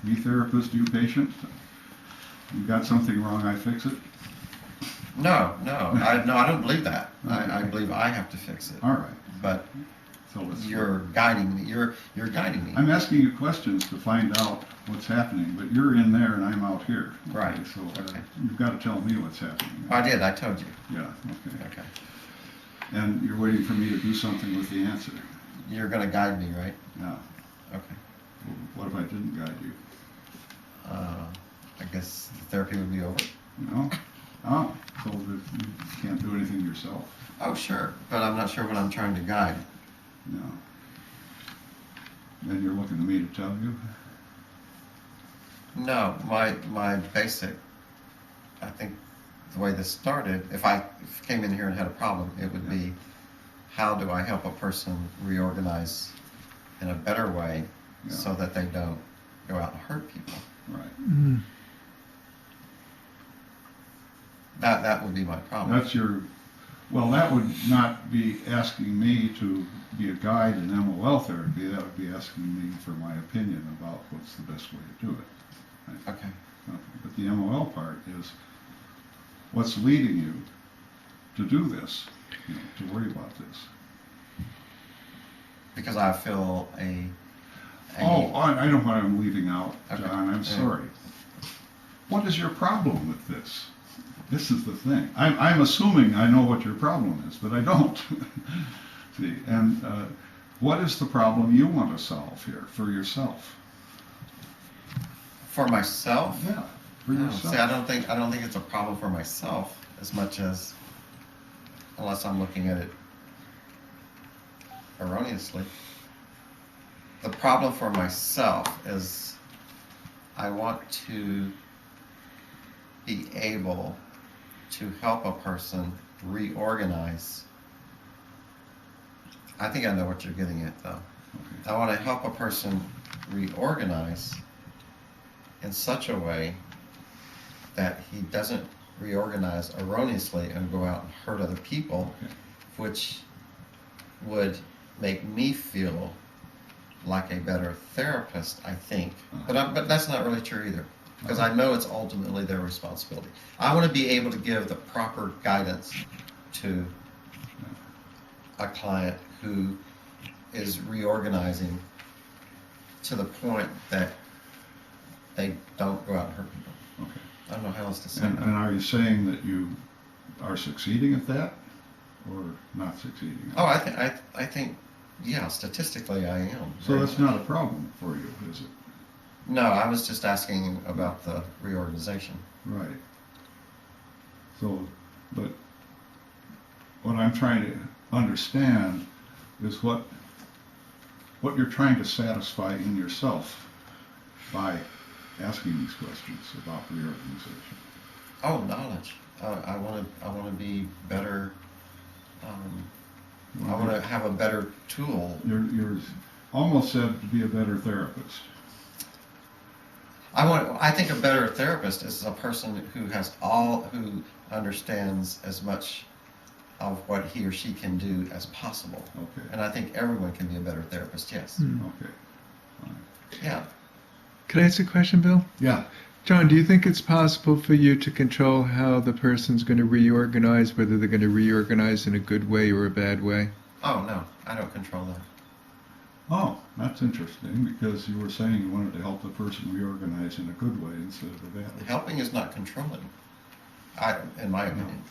Me therapist, you patient? You got something wrong, I fix it? No, I don't believe that. Okay. I believe I have to fix it. All right. But So you're guiding me. You're guiding me. I'm asking you questions to find out what's happening, but you're in there and I'm out here. Okay? Right. So Okay. you've got to tell me what's happening. I did. I told you. Yeah, okay. Okay. And you're waiting for me to do something with the answer. You're going to guide me, right? Yeah. Okay. Well, what if I didn't guide you? I guess the therapy would be over. No? Oh, so that you can't do anything yourself? Oh, sure. But I'm not sure what I'm trying to guide. No. Then you're looking to me to tell you? No, my basic, I think the way this started, if I came in here and had a problem, it would be, how do I help a person reorganize in a better way so that they don't go out and hurt people? Right. Mm. That would be my problem. That's your, well, that would not be asking me to be a guide in MOL therapy. That would be asking me for my opinion about what's the best way to do it. Right? Okay. But the MOL part is what's leading you to do this, to worry about this. Because I feel Oh, I know what I'm leaving out, Okay. John. I'm sorry. What is your problem with this? This is the thing. I'm assuming I know what your problem is, but I don't. See, and what is the problem you want to solve here for yourself? For myself? Yeah, for yourself. See, I don't think it's a problem for myself as much as, unless I'm looking at it erroneously. The problem for myself is I want to be able to help a person reorganize. I think I know what you're getting at, though. Okay. I want to help a person reorganize in such a way that he doesn't reorganize erroneously and go out and hurt other people, Okay. which would make me feel like a better therapist, I think. But that's not really true either, because I know it's ultimately their responsibility. I want to be able to give the proper guidance to a client who is reorganizing to the point that they don't go out and hurt people. Okay. I don't know how else to say And that. are you saying that you are succeeding at that, or not succeeding? Oh, I think, yeah, statistically I am. So that's not a problem for you, is it? No, I was just asking about the reorganization. Right. So, but what I'm trying to understand is what you're trying to satisfy in yourself by asking these questions about reorganization. Oh, knowledge. I want to be better. I want to have a better tool. You're almost said to be a better therapist. I think a better therapist is a person who who understands as much of what he or she can do as possible. Okay. And I think everyone can be a better therapist. Yes. Okay. Fine. Yeah. Could I ask a question, Bill? Yeah. John, do you think it's possible for you to control how the person's going to reorganize, whether they're going to reorganize in a good way or a bad way? Oh, no, I don't control that. Oh, that's interesting, because you were saying you wanted to help the person reorganize in a good way instead of a bad way. Helping is not controlling, in my opinion.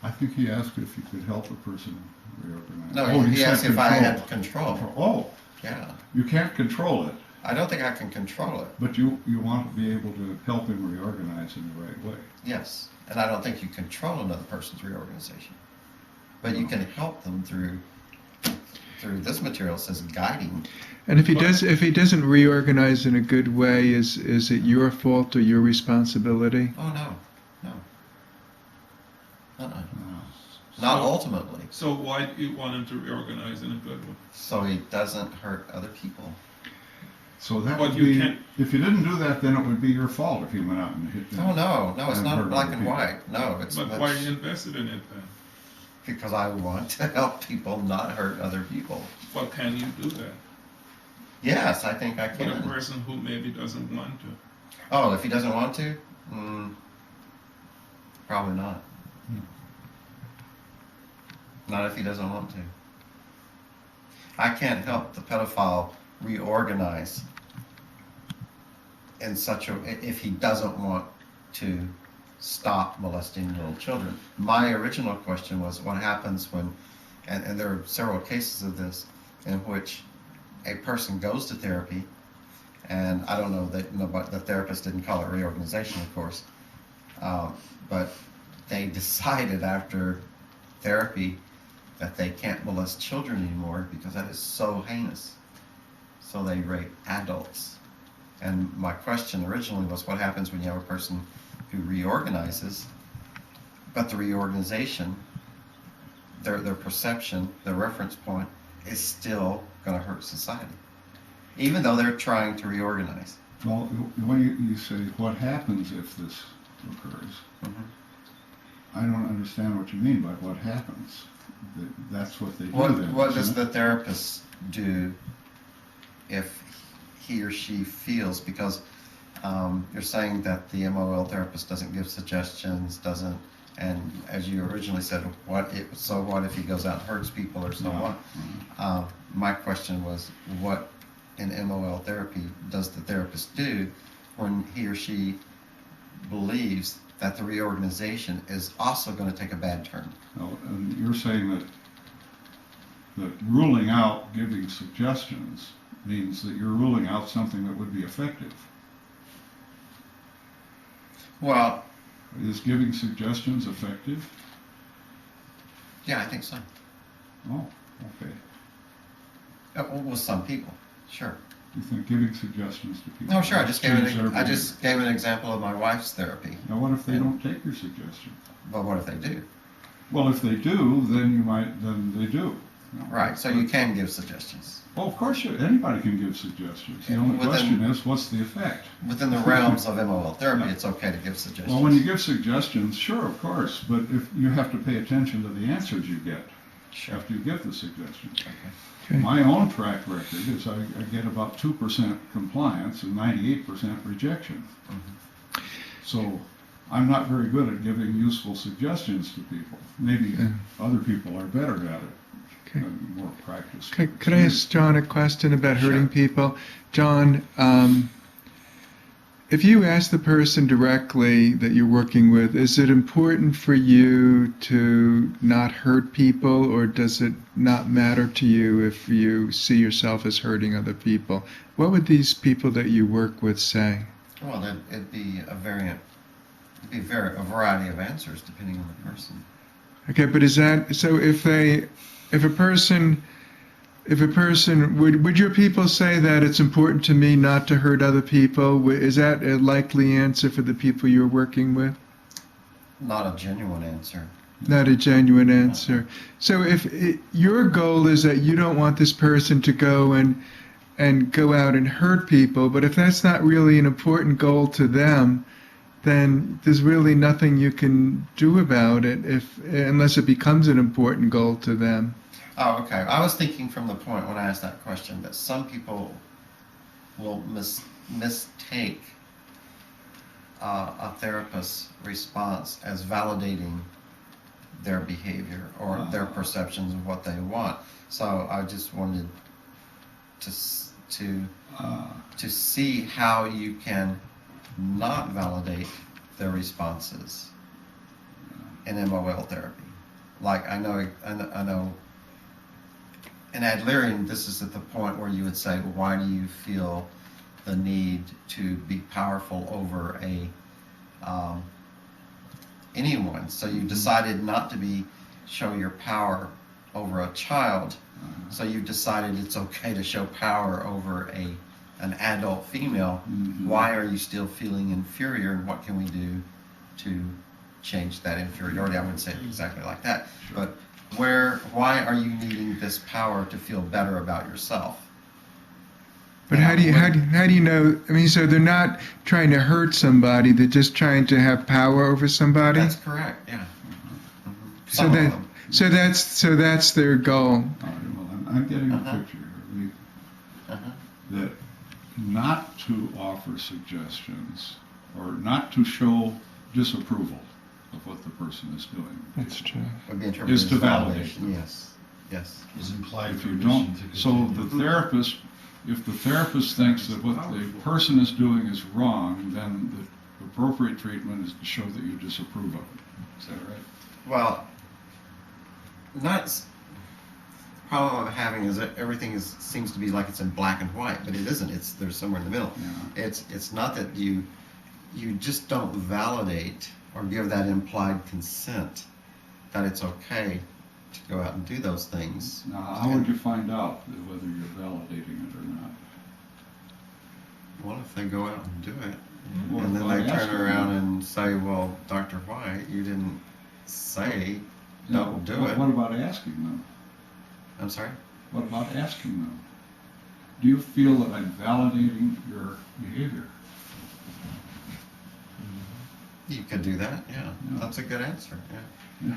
I think he asked if you could help a person reorganize. No, Oh, he said asked if I control. had control. Oh, Yeah. you can't control it, I don't think I can control it. but you want to be able to help him reorganize in the right way. Yes. And I don't think you control another person's reorganization. But you can help them through this material says guiding. And if he doesn't reorganize in a good way, is it your fault or your responsibility? Oh, no. Uh-uh. Uh, Not ultimately. So why do you want him to reorganize in a good way? So he doesn't hurt other people. So that But would you be, can't- if you didn't do that, then it would be your fault if you went out and hit them. Oh, no, it's And not hurt black other and people. white. No, it's But why are you invested in it then? because I want to help people not hurt other people. Well, can you do that? Yes, I think I But a can. person who maybe doesn't want to. Oh, if he doesn't want to? Probably not. Not if he doesn't want to. I can't help the pedophile reorganize in such a, if he doesn't want to stop molesting little children. My original question was what happens when, and there are several cases of this, in which a person goes to therapy, and I don't know that the therapist didn't call it reorganization, of course, but they decided after therapy that they can't molest children anymore because that is so heinous. So they rape adults. And my question originally was what happens when you have a person who reorganizes, but the reorganization, their perception, their reference point is still going to hurt society, even though they're trying to reorganize. Well, when you say what happens if this occurs, I don't understand what you mean by what happens. That's what they do then. What does isn't the therapist do if he or she feels, because you're saying that the MOL therapist doesn't give suggestions, and as you originally said, what if he goes out and hurts people or so on? My question was, what in MOL therapy does the therapist do when he or she believes that the reorganization is also going to take a bad turn? Well, and you're saying that ruling out giving suggestions means that you're ruling out something that would be effective. Well, Is giving suggestions effective? yeah, I think so. Oh, okay. With some people, sure. You think giving suggestions to people? No, sure. I just gave change their I just behavior. gave an example of my wife's therapy. Now, what if they don't take your suggestion? But what if they do? Well, if they do, then they do. Right. So you can give suggestions Well, of course, anybody can give suggestions. The only Within- question is, what's the effect? within the realms of MOL therapy. It's okay to give suggestions. Well, when you give suggestions, sure, of course, but if you have to pay attention to the answers you get Sure. after you give the suggestion. Okay. My own track record is I get about 2% compliance and 98% rejection. So I'm not very good at giving useful suggestions to people. Maybe Yeah. other people are better at it. Okay. And more practice. Could I ask John a question about hurting Sure. people? John, if you ask the person directly that you're working with, is it important for you to not hurt people, or does it not matter to you if you see yourself as hurting other people? What would these people that you work with say? Well, it'd be a variety of answers depending on the person. Okay, but is that so? If a person, would your people say that it's important to me not to hurt other people? Is that a likely answer for the people you're working with? Not a genuine answer. Not a genuine answer. So if your goal is that you don't want this person to go and go out and hurt people, but if that's not really an important goal to them, then there's really nothing you can do about it unless it becomes an important goal to them. Oh, okay. I was thinking from the point when I asked that question that some people will mistake a therapist's response as validating their behavior or their perceptions of what they want. So I just wanted to see how you can not validate their responses in MOL therapy. Like I know in Adlerian, this is at the point where you would say, well, why do you feel the need to be powerful over anyone? So you decided not to show your power over a child. So you've decided it's okay to show power over an adult female. Why are you still feeling inferior, and what can we do to change that inferiority? I wouldn't say it exactly like that, but why are you needing this power to feel better about yourself? But how do you know? I mean, so they're not trying to hurt somebody; they're just trying to have power over somebody. That's correct. Yeah. So Some of that them. so that's their goal. All right, well, I'm getting a picture here. not to offer suggestions or not to show disapproval of what the person is doing. That's true. Would be interpreted Is as to validate them. Yes, yes. Is implied If you permission don't, to so continue. the therapist, if the therapist thinks that what the person is doing is wrong, then the appropriate treatment is to show that you disapprove of it. Is that right? Well, not problem I'm having is that everything seems to be like it's in black and white, but it isn't. There's somewhere in the middle. Yeah. It's not that you just don't validate or give that implied consent that it's okay to go out and do those things. Now, how would you find out whether you're validating it or not? Well, if they go out and do it, Well, and then by they turn asking around them. and say, "Well, Dr. White, you didn't say don't do What it." about asking them? I'm sorry. What about asking them? Do you feel that I'm validating your behavior? You could do that. Yeah, Yeah. that's a good answer. Yeah.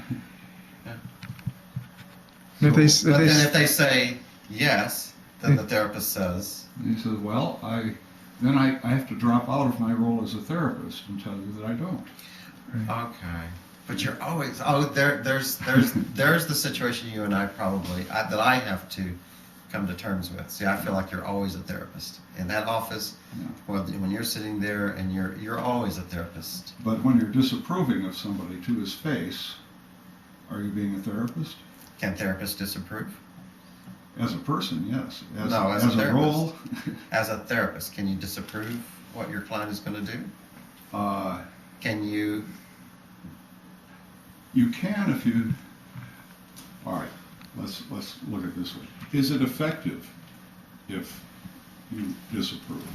And if they, So- if But they, then if they say yes, then the therapist says, And he says, well, I have to drop out of my role as a therapist and tell you that I don't. okay. But you're always there's the situation you and I probably that I have to come to terms with. See, I feel like you're always a therapist in that office. Yeah. When you're sitting there and you're always a therapist. But when you're disapproving of somebody to his face, are you being a therapist? Can therapists disapprove? As a person, yes. No, as a therapist. role, As a therapist, can you disapprove what your client is going to do? Can you? you can if you. All right, let's look at it this way. Is it effective if you disapprove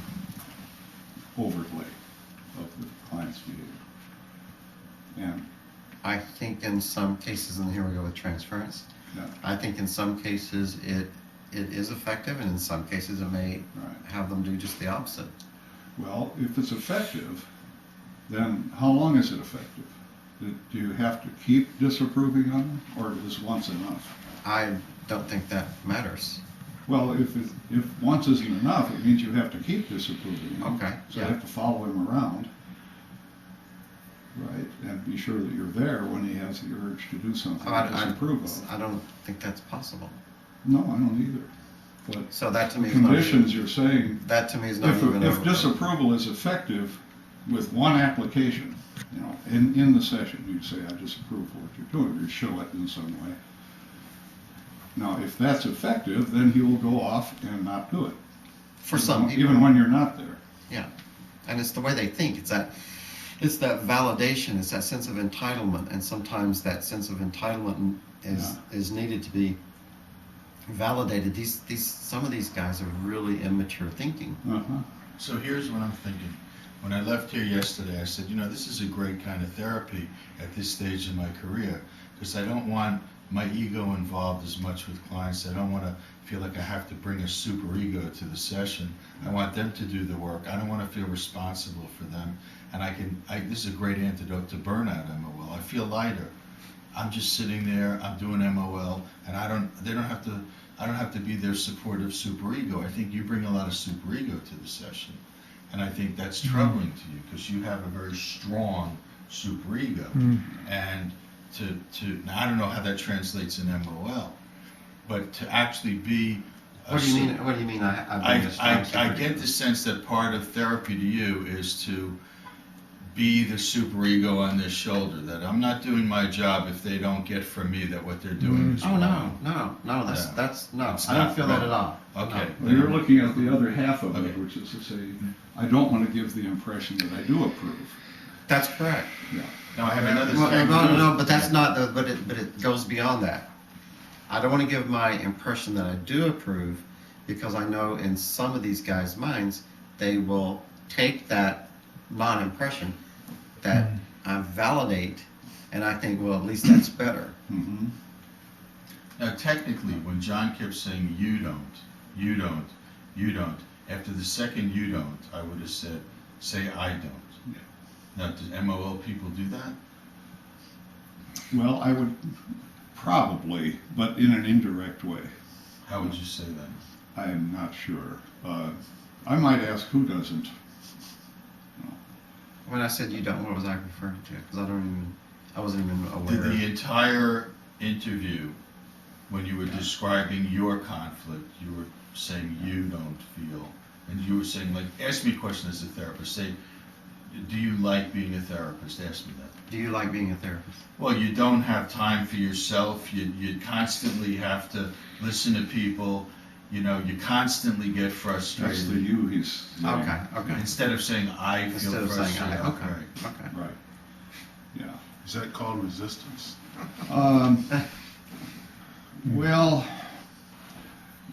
overtly of the client's behavior? And I think in some cases, and here we go with transference. yeah, I think in some cases it is effective, and in some cases it may right. have them do just the opposite. Well, if it's effective, then how long is it effective? Do you have to keep disapproving of them, or is once enough? I don't think that matters. Well, if once isn't enough, it means you have to keep disapproving him. Okay, So yeah. you have to follow him around, right, and be sure that you're there when he has the urge to do something to disapprove of. I don't think that's possible. No, I don't either. But So that to the me is not conditions you're saying, that to me is not if even over. disapproval is effective with one application, you know, in the session, you say, I disapprove of what you're doing, you show it in some way. Now, if that's effective, then he will go off and not do it. For some people, Even when you're not there. yeah, and it's the way they think. It's that validation. It's that sense of entitlement, and sometimes that sense of entitlement is needed to be validated. Some of these guys are really immature thinking. Uh-huh. So here's what I'm thinking. When I left here yesterday, I said, this is a great kind of therapy at this stage in my career, because I don't want my ego involved as much with clients. I don't want to feel like I have to bring a super ego to the session. I want them to do the work. I don't want to feel responsible for them. And this is a great antidote to burnout, MOL. I feel lighter. I'm just sitting there, I'm doing MOL, and I don't have to be their supportive super ego. I think you bring a lot of super ego to the session. And I think that's troubling to you, because you have a very strong super ego. And now I don't know how that translates in MOL, but to actually be What do you mean? What do you mean? I get the sense that part of therapy to you is to be the superego on their shoulder, that I'm not doing my job if they don't get from me that what they're doing is Oh wrong. no! That's no. It's I don't not feel wrong. that at all. Okay. No. Well, you're looking at the other half of it, Okay. which is to say, I don't want to give the impression that I do approve. That's correct. Yeah. Now I have another Well, thing. no, but that's not. But it goes beyond that. I don't want to give my impression that I do approve, because I know in some of these guys' minds they will take that non-impression that I validate, and I think, well, at least that's better. Mm-hmm. Now technically, when John kept saying you don't, after the second you don't, I would have said, say I don't. Yeah. Now, do MOL people do that? Well, I would probably, but in an indirect way. How would you say that? I am not sure. I might ask who doesn't. When I said you don't, what was I referring to? Because I wasn't even aware. The entire interview, when you were describing your conflict, you were saying you don't feel, and you were saying, like, ask me a question as a therapist. Say, do you like being a therapist? Ask me that. Do you like being a therapist? Well, you don't have time for yourself. You constantly have to listen to people. You know, you constantly get frustrated. That's the you he's saying. Okay. Instead of saying I feel Instead of saying frustrated. I. Okay. Right. Okay. Right. Yeah. Is that called resistance? Well,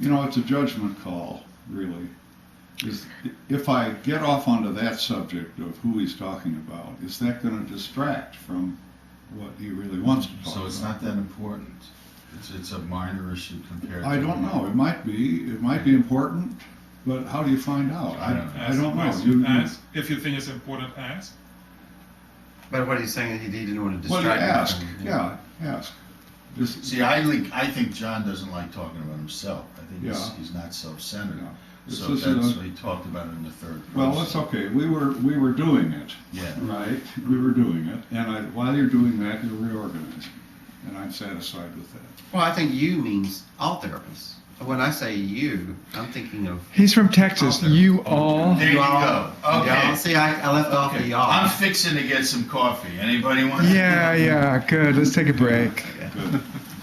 you know, it's a judgment call, really. If I get off onto that subject of who he's talking about, is that going to distract from what he really wants to talk about? So it's not that important. It's a minor issue compared to. I don't know. It might be. It might be important, but how do you find out? I don't know. Ask. If you think it's important, ask. But what he's saying is he didn't want to Well, distract you you ask. from- Yeah, ask. Just, See, I think John doesn't like talking about himself. I think he's not self-centered. Yeah. So This that's is what he talked about in the third person. well, that's okay. We were doing it. Yeah. Right. We were doing it, and while you're doing that, you're reorganizing, and I'm satisfied with that. Well, I think you means all therapists. When I say you, I'm thinking of He's from Texas. Out there. You all. There you y'all. go. Okay. Y'all. See, I left off the Okay. y'all. I'm fixing to get some coffee. Anybody want? Yeah, good. Let's take a break. Yeah. Good.